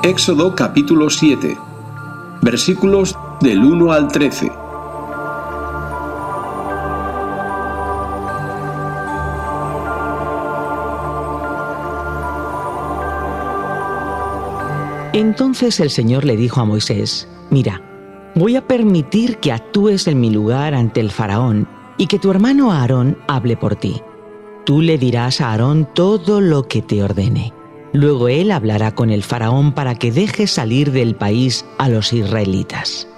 Éxodo capítulo 7, versículos del 1 al 13. Entonces el Señor le dijo a Moisés: «Mira, voy a permitir que actúes en mi lugar ante el faraón y que tu hermano Aarón hable por ti. Tú le dirás a Aarón todo lo que te ordene. Luego él hablará con el faraón para que deje salir del país a los israelitas.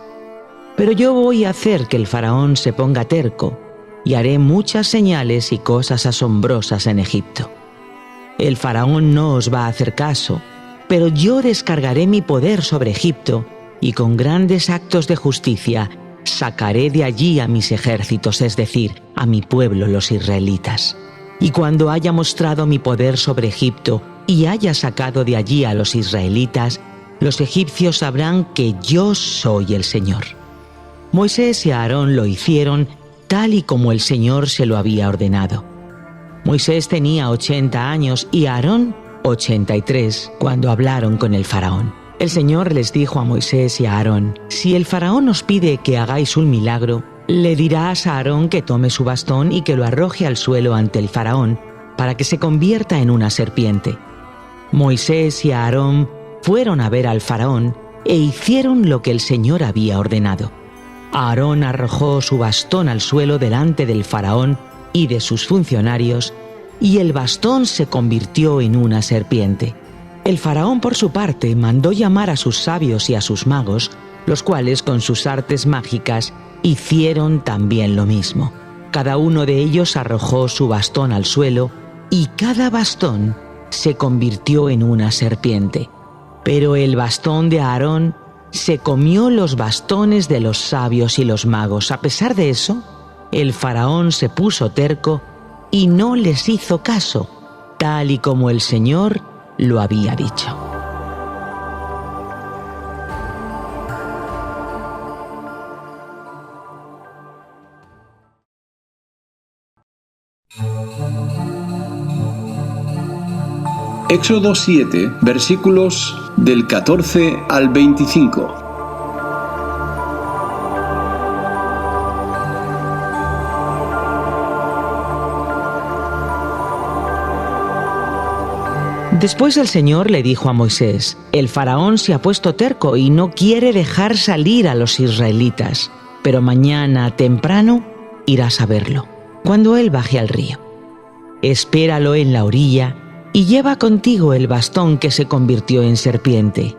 Pero yo voy a hacer que el faraón se ponga terco y haré muchas señales y cosas asombrosas en Egipto. El faraón no os va a hacer caso, pero yo descargaré mi poder sobre Egipto y con grandes actos de justicia sacaré de allí a mis ejércitos, es decir, a mi pueblo los israelitas. Y cuando haya mostrado mi poder sobre Egipto y haya sacado de allí a los israelitas, los egipcios sabrán que yo soy el Señor». Moisés y Aarón lo hicieron tal y como el Señor se lo había ordenado. Moisés tenía 80 años y Aarón 83 cuando hablaron con el faraón. El Señor les dijo a Moisés y a Aarón: «Si el faraón os pide que hagáis un milagro, le dirás a Aarón que tome su bastón y que lo arroje al suelo ante el faraón para que se convierta en una serpiente». Moisés y Aarón fueron a ver al faraón e hicieron lo que el Señor había ordenado. Aarón arrojó su bastón al suelo delante del faraón y de sus funcionarios, y el bastón se convirtió en una serpiente. El faraón, por su parte, mandó llamar a sus sabios y a sus magos, los cuales, con sus artes mágicas, hicieron también lo mismo. Cada uno de ellos arrojó su bastón al suelo, y cada bastón se convirtió en una serpiente. Pero el bastón de Aarón se comió los bastones de los sabios y los magos. A pesar de eso, el faraón se puso terco y no les hizo caso, tal y como el Señor lo había dicho. Éxodo 7, versículos del 14 al 25. Después el Señor le dijo a Moisés: «El faraón se ha puesto terco y no quiere dejar salir a los israelitas, pero mañana temprano irás a verlo, cuando él baje al río. Espéralo en la orilla y lleva contigo el bastón que se convirtió en serpiente.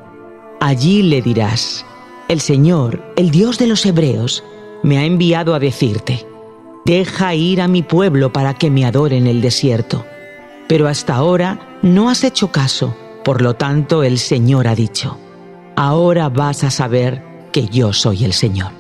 Allí le dirás: el Señor, el Dios de los hebreos, me ha enviado a decirte: deja ir a mi pueblo para que me adore en el desierto. Pero hasta ahora no has hecho caso, por lo tanto el Señor ha dicho: ahora vas a saber que yo soy el Señor.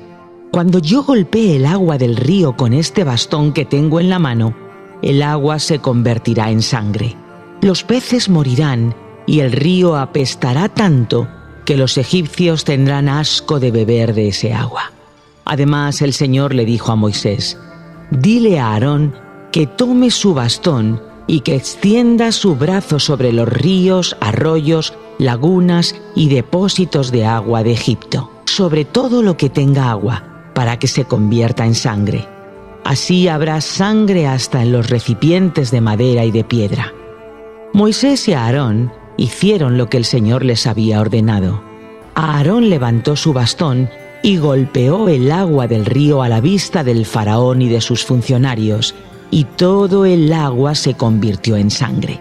Cuando yo golpee el agua del río con este bastón que tengo en la mano, el agua se convertirá en sangre. Los peces morirán y el río apestará tanto que los egipcios tendrán asco de beber de ese agua». Además, el Señor le dijo a Moisés: «Dile a Aarón que tome su bastón y que extienda su brazo sobre los ríos, arroyos, lagunas y depósitos de agua de Egipto, sobre todo lo que tenga agua, para que se convierta en sangre. Así habrá sangre hasta en los recipientes de madera y de piedra». Moisés y Aarón hicieron lo que el Señor les había ordenado. Aarón levantó su bastón y golpeó el agua del río a la vista del faraón y de sus funcionarios, y todo el agua se convirtió en sangre.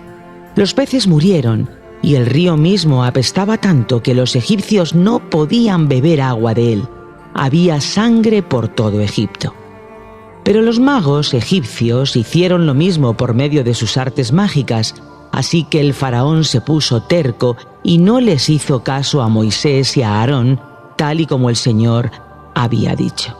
Los peces murieron y el río mismo apestaba tanto que los egipcios no podían beber agua de él. Había sangre por todo Egipto. Pero los magos egipcios hicieron lo mismo por medio de sus artes mágicas, así que el faraón se puso terco y no les hizo caso a Moisés y a Aarón, tal y como el Señor había dicho.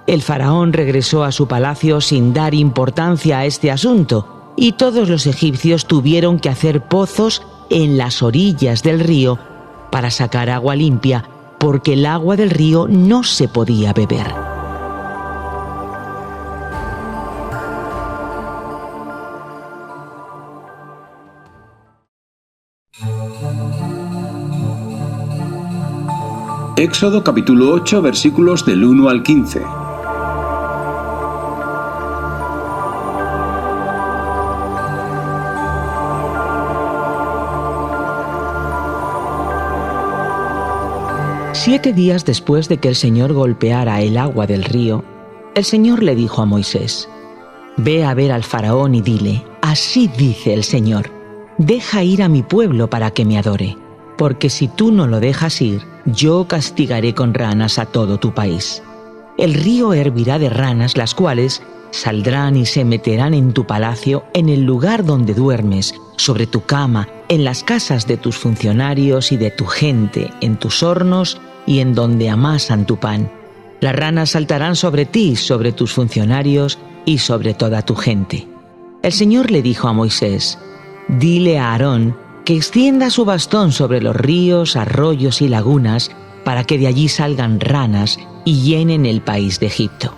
El faraón regresó a su palacio sin dar importancia a este asunto, y todos los egipcios tuvieron que hacer pozos en las orillas del río para sacar agua limpia, porque el agua del río no se podía beber. Éxodo capítulo 8 versículos del 1 al 15. Siete días después de que el Señor golpeara el agua del río, el Señor le dijo a Moisés: «Ve a ver al faraón y dile: así dice el Señor, deja ir a mi pueblo para que me adore, porque si tú no lo dejas ir, yo castigaré con ranas a todo tu país. El río hervirá de ranas, las cuales saldrán y se meterán en tu palacio, en el lugar donde duermes, sobre tu cama, en las casas de tus funcionarios y de tu gente, en tus hornos y en donde amasan tu pan. Las ranas saltarán sobre ti, sobre tus funcionarios y sobre toda tu gente». El Señor le dijo a Moisés: «Dile a Aarón que extienda su bastón sobre los ríos, arroyos y lagunas, para que de allí salgan ranas y llenen el país de Egipto».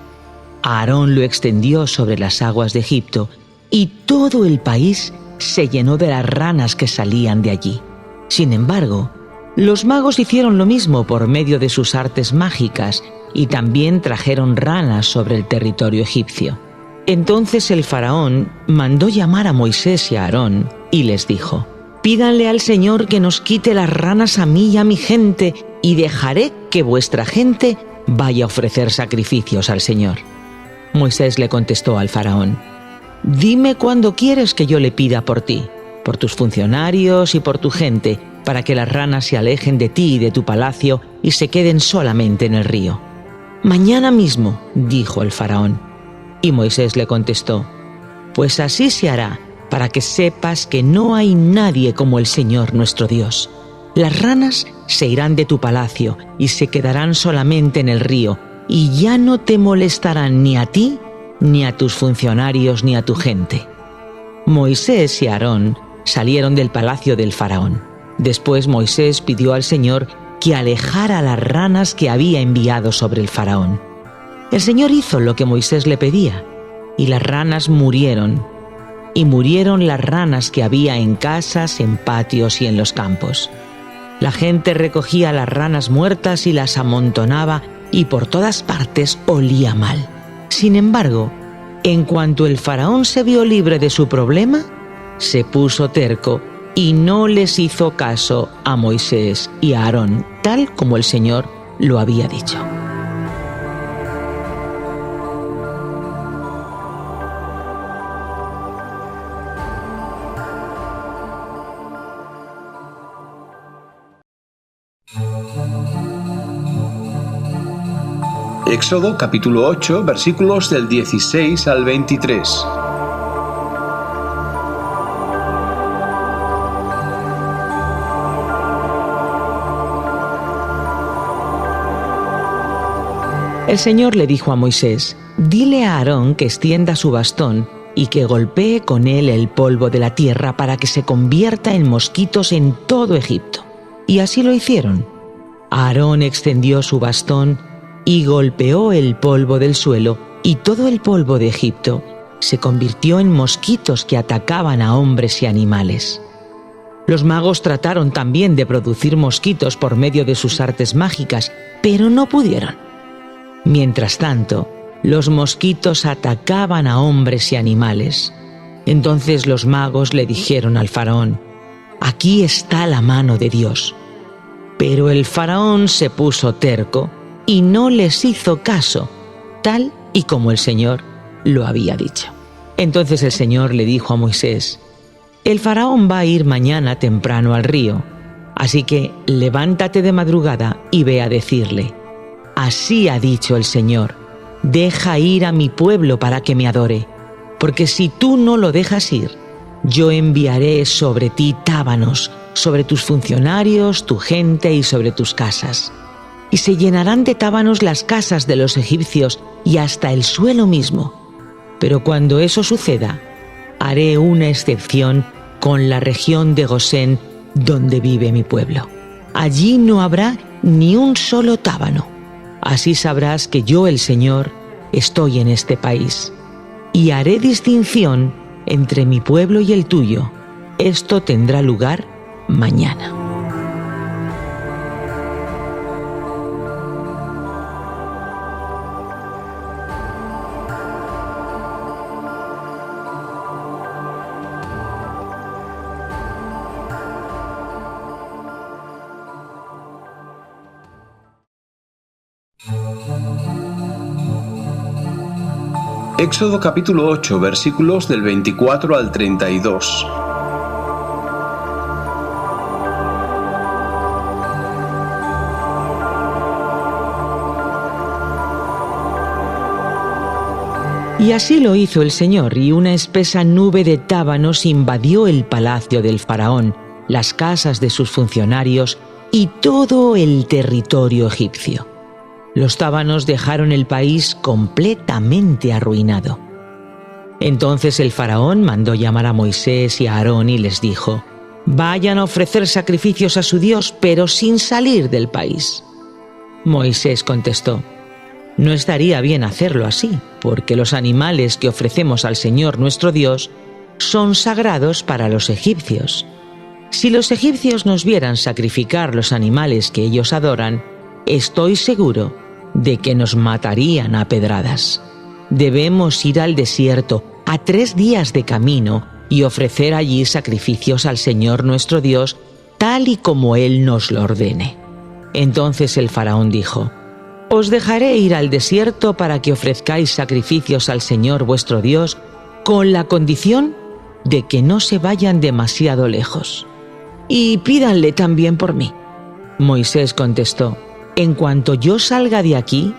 Aarón lo extendió sobre las aguas de Egipto, y todo el país se llenó de las ranas que salían de allí. Sin embargo, los magos hicieron lo mismo por medio de sus artes mágicas, y también trajeron ranas sobre el territorio egipcio. Entonces el faraón mandó llamar a Moisés y a Aarón y les dijo: «Pídanle al Señor que nos quite las ranas a mí y a mi gente, y dejaré que vuestra gente vaya a ofrecer sacrificios al Señor». Moisés le contestó al faraón: «Dime cuándo quieres que yo le pida por ti, por tus funcionarios y por tu gente, para que las ranas se alejen de ti y de tu palacio y se queden solamente en el río». «Mañana mismo», dijo el faraón. Y Moisés le contestó: «Pues así se hará, para que sepas que no hay nadie como el Señor nuestro Dios. Las ranas se irán de tu palacio y se quedarán solamente en el río, y ya no te molestarán ni a ti, ni a tus funcionarios, ni a tu gente». Moisés y Aarón salieron del palacio del faraón. Después Moisés pidió al Señor que alejara las ranas que había enviado sobre el faraón. El Señor hizo lo que Moisés le pedía, y las ranas murieron, y murieron las ranas que había en casas, en patios y en los campos. La gente recogía las ranas muertas y las amontonaba, y por todas partes olía mal. Sin embargo, en cuanto el faraón se vio libre de su problema, se puso terco y no les hizo caso a Moisés y a Aarón, tal como el Señor lo había dicho. Éxodo capítulo 8 versículos del 16 al 23. El Señor le dijo a Moisés: «Dile a Aarón que extienda su bastón y que golpee con él el polvo de la tierra para que se convierta en mosquitos en todo Egipto». Y así lo hicieron. Aarón extendió su bastón y golpeó el polvo del suelo, y todo el polvo de Egipto se convirtió en mosquitos que atacaban a hombres y animales. Los magos trataron también de producir mosquitos por medio de sus artes mágicas, pero no pudieron. Mientras tanto, los mosquitos atacaban a hombres y animales. Entonces los magos le dijeron al faraón: «Aquí está la mano de Dios». Pero el faraón se puso terco y no les hizo caso, tal y como el Señor lo había dicho. Entonces el Señor le dijo a Moisés: «El faraón va a ir mañana temprano al río, así que levántate de madrugada y ve a decirle: así ha dicho el Señor, deja ir a mi pueblo para que me adore, porque si tú no lo dejas ir, yo enviaré sobre ti tábanos, sobre tus funcionarios, tu gente y sobre tus casas. Y se llenarán de tábanos las casas de los egipcios y hasta el suelo mismo. Pero cuando eso suceda, haré una excepción con la región de Gosén, donde vive mi pueblo. Allí no habrá ni un solo tábano. Así sabrás que yo, el Señor, estoy en este país. Y haré distinción entre mi pueblo y el tuyo. Esto tendrá lugar mañana. Éxodo capítulo 8, versículos del 24 al 32. Y así lo hizo el Señor, y una espesa nube de tábanos invadió el palacio del faraón, las casas de sus funcionarios y todo el territorio egipcio. Los tábanos dejaron el país completamente arruinado. Entonces el faraón mandó llamar a Moisés y a Aarón y les dijo: «Vayan a ofrecer sacrificios a su Dios, pero sin salir del país». Moisés contestó: «No estaría bien hacerlo así, porque los animales que ofrecemos al Señor nuestro Dios son sagrados para los egipcios. Si los egipcios nos vieran sacrificar los animales que ellos adoran, estoy seguro de que nos matarían a pedradas. Debemos ir al desierto, a 3 días de camino, y ofrecer allí sacrificios al Señor nuestro Dios, tal y como Él nos lo ordene». Entonces el faraón dijo: «Os dejaré ir al desierto para que ofrezcáis sacrificios al Señor vuestro Dios, con la condición de que no se vayan demasiado lejos. Y pídanle también por mí». Moisés contestó: «En cuanto yo salga de aquí,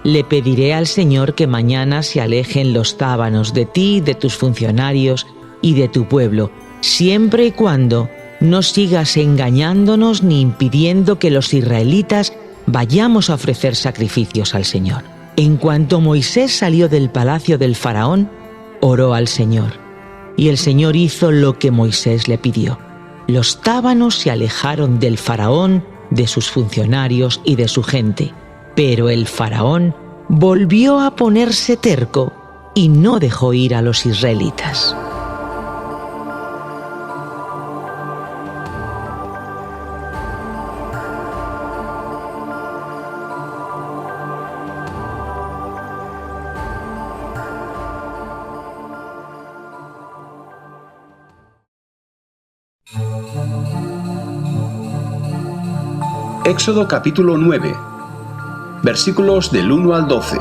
le pediré al Señor que mañana se alejen los tábanos de ti, de tus funcionarios y de tu pueblo, siempre y cuando no sigas engañándonos ni impidiendo que los israelitas vayamos a ofrecer sacrificios al Señor». En cuanto Moisés salió del palacio del faraón, oró al Señor, y el Señor hizo lo que Moisés le pidió. Los tábanos se alejaron del faraón, de sus funcionarios y de su gente, pero el faraón volvió a ponerse terco y no dejó ir a los israelitas. Éxodo capítulo 9, versículos del 1 al 12.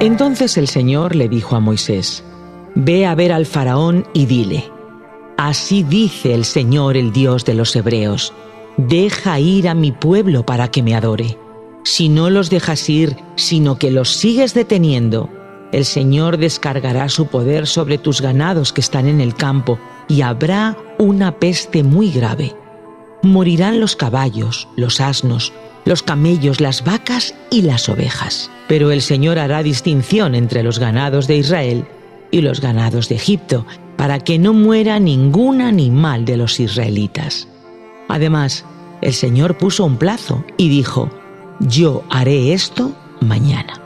Entonces el Señor le dijo a Moisés: «Ve a ver al faraón y dile: así dice el Señor, el Dios de los hebreos: deja ir a mi pueblo para que me adore. Si no los dejas ir, sino que los sigues deteniendo, el Señor descargará su poder sobre tus ganados que están en el campo, y habrá una peste muy grave. Morirán los caballos, los asnos, los camellos, las vacas y las ovejas. Pero el Señor hará distinción entre los ganados de Israel y los ganados de Egipto, para que no muera ningún animal de los israelitas». Además, el Señor puso un plazo y dijo: «Yo haré esto mañana».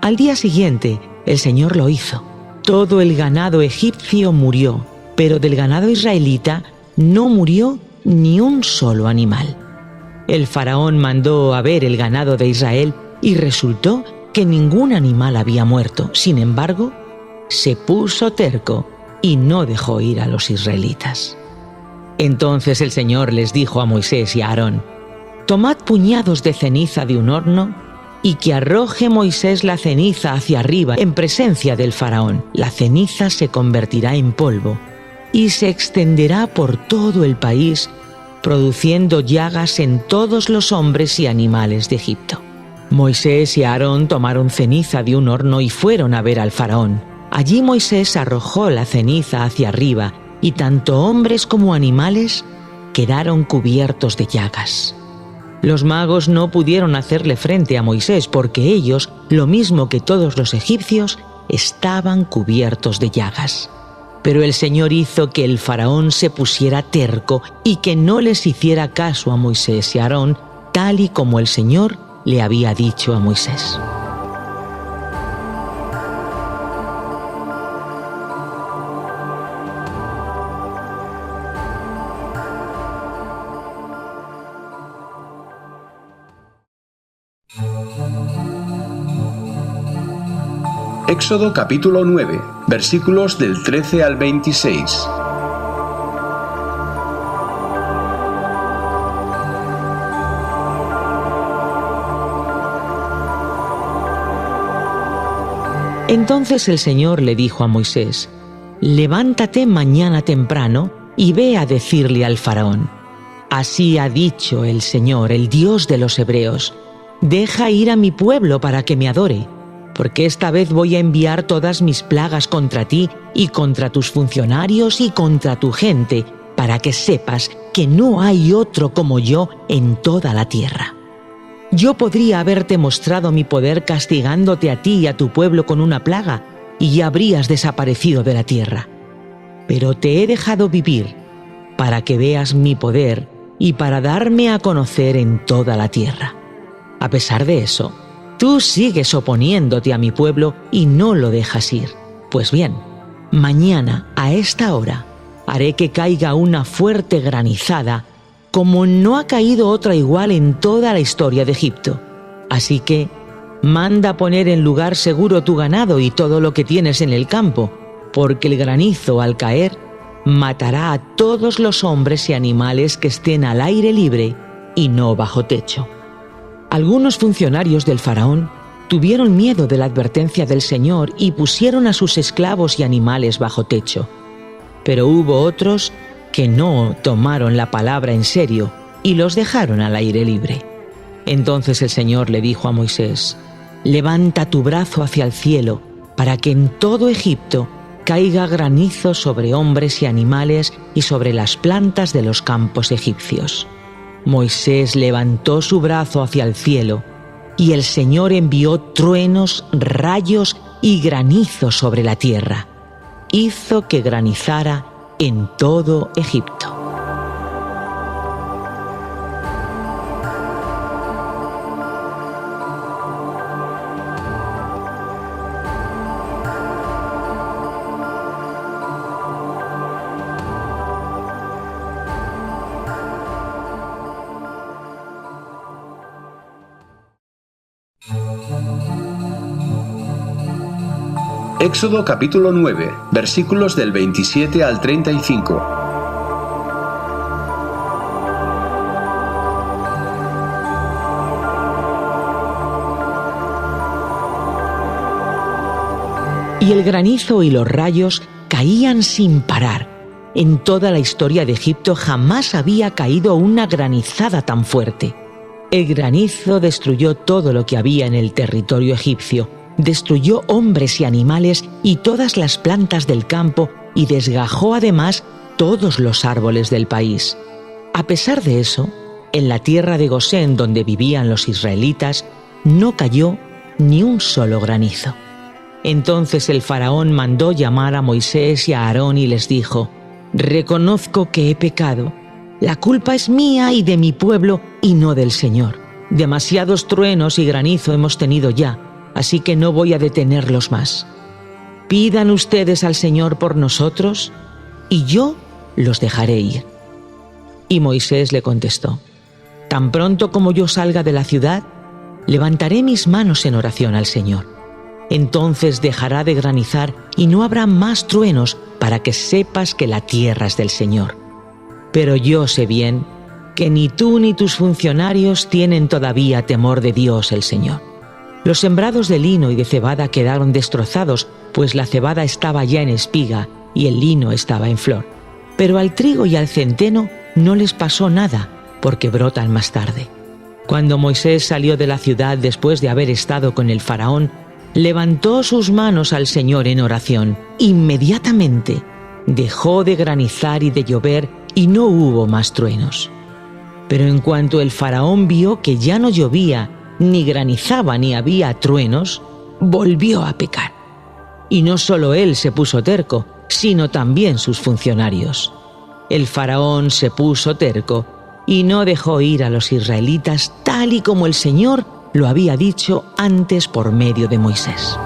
Al día siguiente, el Señor lo hizo. Todo el ganado egipcio murió, pero del ganado israelita no murió ni un solo animal. El faraón mandó a ver el ganado de Israel y resultó que ningún animal había muerto. Sin embargo, se puso terco y no dejó ir a los israelitas. Entonces el Señor les dijo a Moisés y a Aarón: «Tomad puñados de ceniza de un horno y que arroje Moisés la ceniza hacia arriba en presencia del faraón. La ceniza se convertirá en polvo y se extenderá por todo el país, produciendo llagas en todos los hombres y animales de Egipto». Moisés y Aarón tomaron ceniza de un horno y fueron a ver al faraón. Allí Moisés arrojó la ceniza hacia arriba y tanto hombres como animales quedaron cubiertos de llagas. Los magos no pudieron hacerle frente a Moisés porque ellos, lo mismo que todos los egipcios, estaban cubiertos de llagas. Pero el Señor hizo que el faraón se pusiera terco y que no les hiciera caso a Moisés y a Aarón, tal y como el Señor le había dicho a Moisés. Éxodo capítulo 9, versículos del 13 al 26. Entonces el Señor le dijo a Moisés: «Levántate mañana temprano y ve a decirle al faraón: así ha dicho el Señor, el Dios de los hebreos, deja ir a mi pueblo para que me adore, porque esta vez voy a enviar todas mis plagas contra ti y contra tus funcionarios y contra tu gente, para que sepas que no hay otro como yo en toda la tierra. Yo podría haberte mostrado mi poder castigándote a ti y a tu pueblo con una plaga, y ya habrías desaparecido de la tierra. Pero te he dejado vivir para que veas mi poder y para darme a conocer en toda la tierra. A pesar de eso, tú sigues oponiéndote a mi pueblo y no lo dejas ir. Pues bien, mañana a esta hora haré que caiga una fuerte granizada, como no ha caído otra igual en toda la historia de Egipto. Así que manda poner en lugar seguro tu ganado y todo lo que tienes en el campo, porque el granizo al caer matará a todos los hombres y animales que estén al aire libre y no bajo techo». Algunos funcionarios del faraón tuvieron miedo de la advertencia del Señor y pusieron a sus esclavos y animales bajo techo. Pero hubo otros que no tomaron la palabra en serio y los dejaron al aire libre. Entonces el Señor le dijo a Moisés: «Levanta tu brazo hacia el cielo para que en todo Egipto caiga granizo sobre hombres y animales y sobre las plantas de los campos egipcios». Moisés levantó su brazo hacia el cielo y el Señor envió truenos, rayos y granizo sobre la tierra. Hizo que granizara en todo Egipto. Éxodo capítulo 9, versículos del 27 al 35. Y el granizo y los rayos caían sin parar. En toda la historia de Egipto jamás había caído una granizada tan fuerte. El granizo destruyó todo lo que había en el territorio egipcio, destruyó hombres y animales y todas las plantas del campo y desgajó además todos los árboles del país. A pesar de eso, en la tierra de Gosén, donde vivían los israelitas, no cayó ni un solo granizo. Entonces el faraón mandó llamar a Moisés y a Aarón y les dijo: «Reconozco que he pecado. La culpa es mía y de mi pueblo y no del Señor. Demasiados truenos y granizo hemos tenido ya, así que no voy a detenerlos más. Pidan ustedes al Señor por nosotros y yo los dejaré ir». Y Moisés le contestó: «Tan pronto como yo salga de la ciudad, levantaré mis manos en oración al Señor. Entonces dejará de granizar y no habrá más truenos para que sepas que la tierra es del Señor. Pero yo sé bien que ni tú ni tus funcionarios tienen todavía temor de Dios el Señor. Los sembrados de lino y de cebada quedaron destrozados, pues la cebada estaba ya en espiga y el lino estaba en flor. Pero al trigo y al centeno no les pasó nada, porque brotan más tarde». Cuando Moisés salió de la ciudad después de haber estado con el faraón, levantó sus manos al Señor en oración. Inmediatamente dejó de granizar y de llover y no hubo más truenos. Pero en cuanto el faraón vio que ya no llovía, ni granizaba ni había truenos, volvió a pecar. Y no solo él se puso terco, sino también sus funcionarios. El faraón se puso terco y no dejó ir a los israelitas tal y como el Señor lo había dicho antes por medio de Moisés.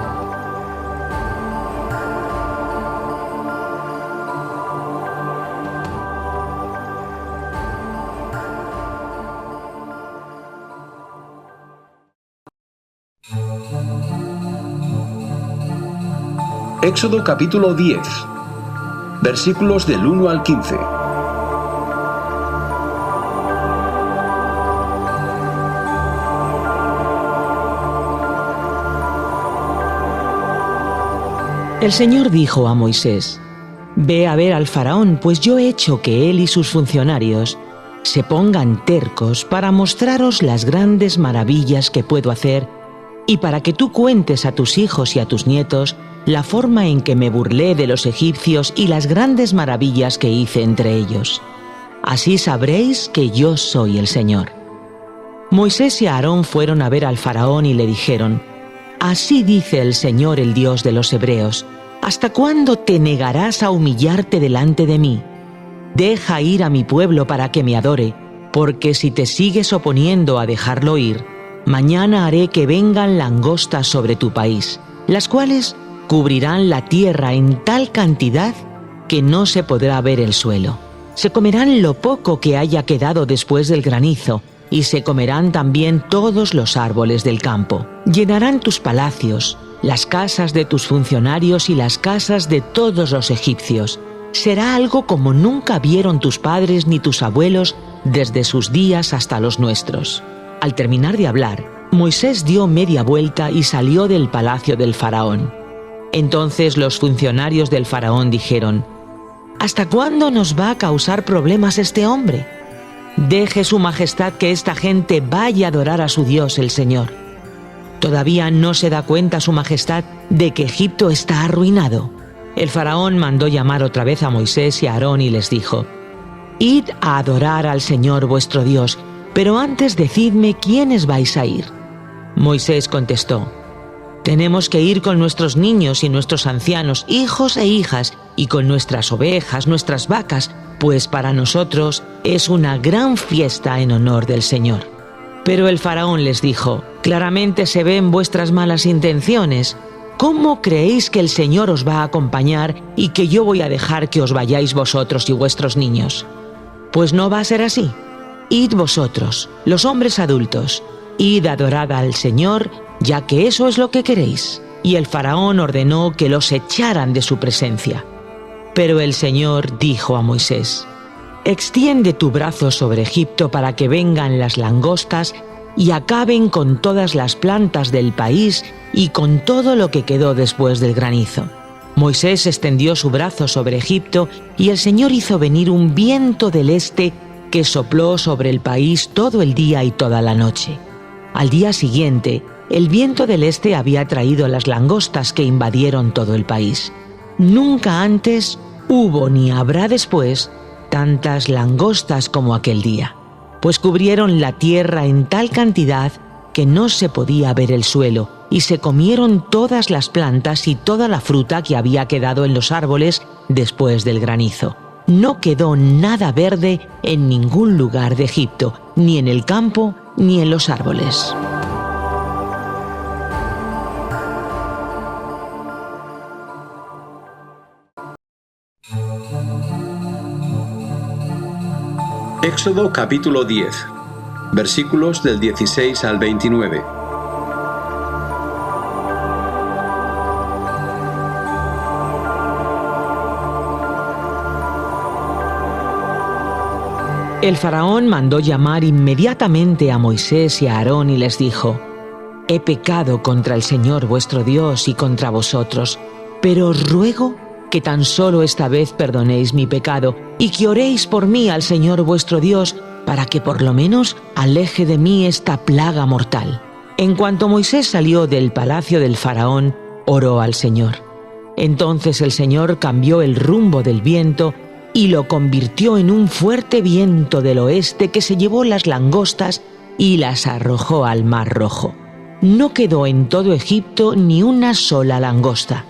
Éxodo capítulo 10, versículos del 1 al 15. El Señor dijo a Moisés: «Ve a ver al faraón, pues yo he hecho que él y sus funcionarios se pongan tercos para mostraros las grandes maravillas que puedo hacer y para que tú cuentes a tus hijos y a tus nietos la forma en que me burlé de los egipcios y las grandes maravillas que hice entre ellos. Así sabréis que yo soy el Señor». Moisés y Aarón fueron a ver al faraón y le dijeron: «Así dice el Señor, el Dios de los hebreos: ¿hasta cuándo te negarás a humillarte delante de mí? Deja ir a mi pueblo para que me adore, porque si te sigues oponiendo a dejarlo ir, mañana haré que vengan langostas sobre tu país, las cuales cubrirán la tierra en tal cantidad que no se podrá ver el suelo. Se comerán lo poco que haya quedado después del granizo, y se comerán también todos los árboles del campo. Llenarán tus palacios, las casas de tus funcionarios y las casas de todos los egipcios. Será algo como nunca vieron tus padres ni tus abuelos desde sus días hasta los nuestros». Al terminar de hablar, Moisés dio media vuelta y salió del palacio del faraón. Entonces los funcionarios del faraón dijeron: «¿Hasta cuándo nos va a causar problemas este hombre? Deje su majestad que esta gente vaya a adorar a su Dios, el Señor. ¿Todavía no se da cuenta su majestad de que Egipto está arruinado?». El faraón mandó llamar otra vez a Moisés y a Aarón y les dijo: «Id a adorar al Señor vuestro Dios, pero antes decidme quiénes vais a ir». Moisés contestó: «Tenemos que ir con nuestros niños y nuestros ancianos, hijos e hijas, y con nuestras ovejas, nuestras vacas, pues para nosotros es una gran fiesta en honor del Señor». Pero el faraón les dijo: «Claramente se ven vuestras malas intenciones. ¿Cómo creéis que el Señor os va a acompañar y que yo voy a dejar que os vayáis vosotros y vuestros niños? Pues no va a ser así. Id vosotros, los hombres adultos, id a adorar al Señor, ya que eso es lo que queréis». Y el faraón ordenó que los echaran de su presencia. Pero el Señor dijo a Moisés: «Extiende tu brazo sobre Egipto para que vengan las langostas y acaben con todas las plantas del país y con todo lo que quedó después del granizo». Moisés extendió su brazo sobre Egipto y el Señor hizo venir un viento del este que sopló sobre el país todo el día y toda la noche. Al día siguiente, el viento del este había traído las langostas que invadieron todo el país. Nunca antes hubo ni habrá después tantas langostas como aquel día, pues cubrieron la tierra en tal cantidad que no se podía ver el suelo, y se comieron todas las plantas y toda la fruta que había quedado en los árboles después del granizo. No quedó nada verde en ningún lugar de Egipto, ni en el campo ni en los árboles. Éxodo capítulo 10, versículos del 16 al 29. El faraón mandó llamar inmediatamente a Moisés y a Aarón y les dijo: «He pecado contra el Señor vuestro Dios y contra vosotros, pero os ruego que tan solo esta vez perdonéis mi pecado y que oréis por mí al Señor vuestro Dios, para que por lo menos aleje de mí esta plaga mortal». En cuanto Moisés salió del palacio del faraón, oró al Señor. Entonces el Señor cambió el rumbo del viento y lo convirtió en un fuerte viento del oeste que se llevó las langostas y las arrojó al Mar Rojo. No quedó en todo Egipto ni una sola langosta.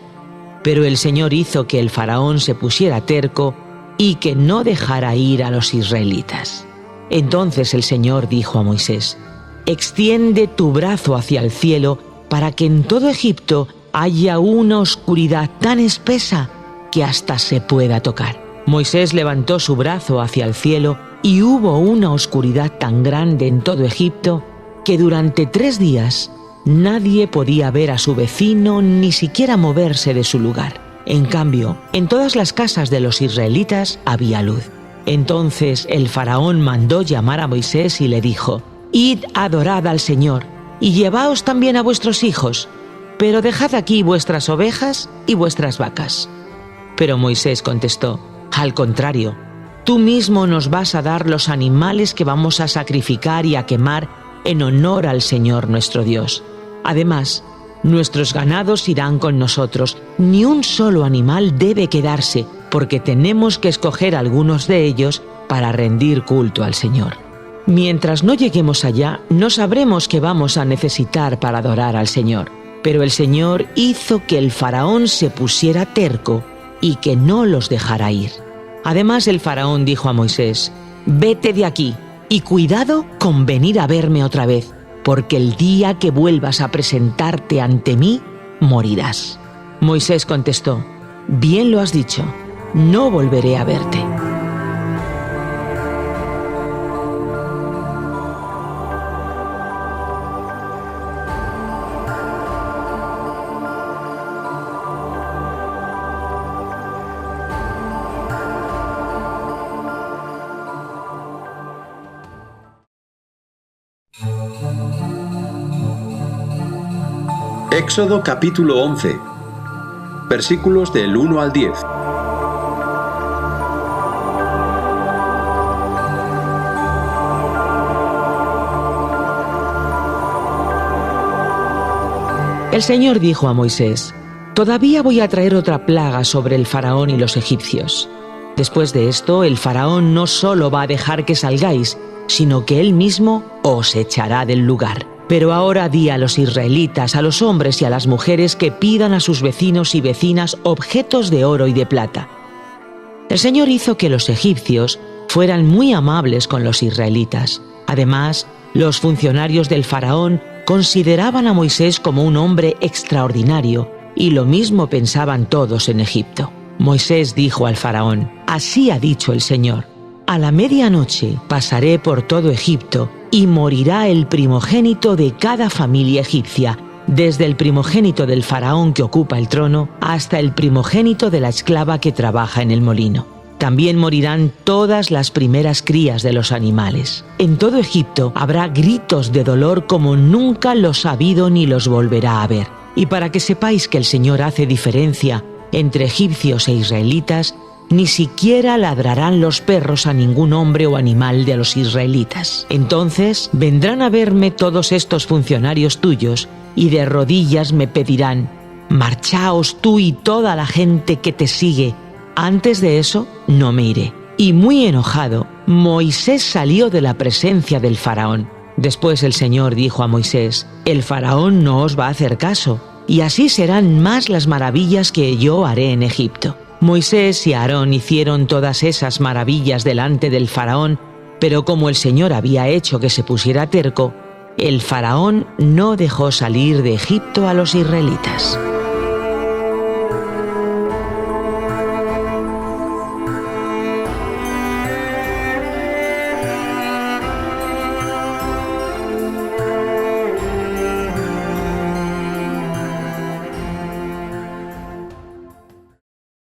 Pero el Señor hizo que el faraón se pusiera terco y que no dejara ir a los israelitas. Entonces el Señor dijo a Moisés: extiende tu brazo hacia el cielo para que en todo Egipto haya una oscuridad tan espesa que hasta se pueda tocar. Moisés levantó su brazo hacia el cielo y hubo una oscuridad tan grande en todo Egipto que durante 3 días nadie podía ver a su vecino ni siquiera moverse de su lugar. En cambio, en todas las casas de los israelitas había luz. Entonces el faraón mandó llamar a Moisés y le dijo: «Id, adorad al Señor, y llevaos también a vuestros hijos, pero dejad aquí vuestras ovejas y vuestras vacas». Pero Moisés contestó: «Al contrario, tú mismo nos vas a dar los animales que vamos a sacrificar y a quemar en honor al Señor nuestro Dios. Además, nuestros ganados irán con nosotros, ni un solo animal debe quedarse, porque tenemos que escoger algunos de ellos para rendir culto al Señor. Mientras no lleguemos allá, no sabremos qué vamos a necesitar para adorar al Señor». Pero el Señor hizo que el faraón se pusiera terco y que no los dejara ir. Además, el faraón dijo a Moisés: «Vete de aquí y cuidado con venir a verme otra vez, porque el día que vuelvas a presentarte ante mí, morirás». Moisés contestó: «Bien lo has dicho, no volveré a verte». Éxodo capítulo 11, versículos del 1 al 10. El Señor dijo a Moisés: «Todavía voy a traer otra plaga sobre el faraón y los egipcios. Después de esto, el faraón no solo va a dejar que salgáis, sino que él mismo os echará del lugar. Pero ahora di a los israelitas, a los hombres y a las mujeres, que pidan a sus vecinos y vecinas objetos de oro y de plata». El Señor hizo que los egipcios fueran muy amables con los israelitas. Además, los funcionarios del faraón consideraban a Moisés como un hombre extraordinario, y lo mismo pensaban todos en Egipto. Moisés dijo al faraón: «Así ha dicho el Señor: a la medianoche pasaré por todo Egipto y morirá el primogénito de cada familia egipcia, desde el primogénito del faraón que ocupa el trono hasta el primogénito de la esclava que trabaja en el molino. También morirán todas las primeras crías de los animales. En todo Egipto habrá gritos de dolor como nunca los ha habido ni los volverá a ver. Y para que sepáis que el Señor hace diferencia entre egipcios e israelitas, ni siquiera ladrarán los perros a ningún hombre o animal de los israelitas. Entonces vendrán a verme todos estos funcionarios tuyos y de rodillas me pedirán: «Marchaos tú y toda la gente que te sigue. Antes de eso no me iré». Y muy enojado, Moisés salió de la presencia del faraón. Después el Señor dijo a Moisés: «El faraón no os va a hacer caso, y así serán más las maravillas que yo haré en Egipto». Moisés y Aarón hicieron todas esas maravillas delante del faraón, pero como el Señor había hecho que se pusiera terco, el faraón no dejó salir de Egipto a los israelitas.